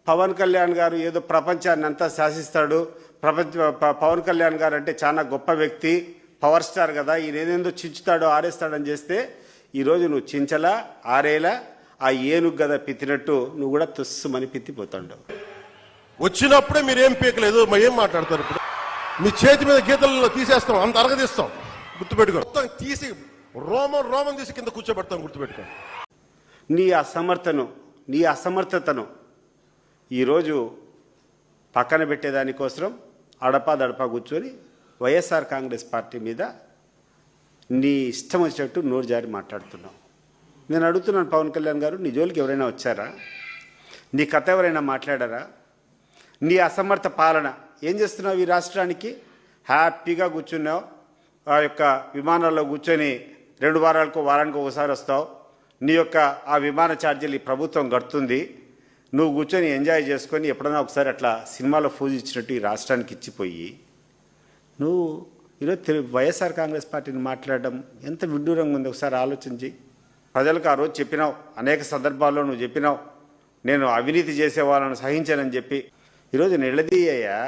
పవన్ కళ్యాణ్ గారు ఏదో ప్రపంచాన్ని అంతా శాసిస్తాడు, పవన్ కళ్యాణ్ గారు అంటే చాలా గొప్ప వ్యక్తి, పవర్ స్టార్ కదా, ఈయన ఏదేందో చించుతాడో ఆరేస్తాడని చేస్తే ఈరోజు నువ్వు చించలా ఆరేలా ఆ ఏనుగు గద పిత్తినట్టు నువ్వు కూడా తుస్సుమని పిత్తిపోతాడు. వచ్చినప్పుడే మీరేం పీకలేదు, ఏం మాట్లాడతారు? ఇప్పుడు మీ చేతి మీద గీతలలో తీసేస్తాం, అంత అరగదీస్తాం, గుర్తుపెట్టుకో. మొత్తం తీసి రోమం తీసి కింద కూర్చోబెడతాం, గుర్తుపెట్టుకో. నీ అసమర్థతను ఈరోజు పక్కన పెట్టేదానికోసం అడపా కూర్చొని వైఎస్ఆర్ కాంగ్రెస్ పార్టీ మీద నీ ఇష్టం వచ్చినట్టు నోరు జారి మాట్లాడుతున్నావు. నేను అడుగుతున్నాను, పవన్ కళ్యాణ్ గారు, నీ జోలికి ఎవరైనా వచ్చారా? నీ కథ ఎవరైనా మాట్లాడారా? నీ అసమర్థ పాలన ఏం చేస్తున్నావు? ఈ రాష్ట్రానికి హ్యాపీగా కూర్చున్నావు, ఆ యొక్క విమానాల్లో కూర్చొని 2 వారాలకు వారానికి ఒకసారి వస్తావు. నీ యొక్క ఆ విమాన ఛార్జీలు ఈ ప్రభుత్వం కడుతుంది, నువ్వు కూర్చొని ఎంజాయ్ చేసుకొని ఎప్పుడైనా ఒకసారి అట్లా సినిమాలో ఫోజు ఇచ్చినట్టు ఈ రాష్ట్రానికి ఇచ్చిపోయి నువ్వు ఈరోజు వైఎస్ఆర్ కాంగ్రెస్ పార్టీని మాట్లాడడం ఎంత విడ్డూరంగా ఉంది ఒకసారి ఆలోచించి. ప్రజలకు ఆ రోజు చెప్పినావు, అనేక సందర్భాల్లో నువ్వు చెప్పినావు, నేను అవినీతి చేసే వాళ్ళను సహించానని చెప్పి. ఈరోజు నిలదీయ్యా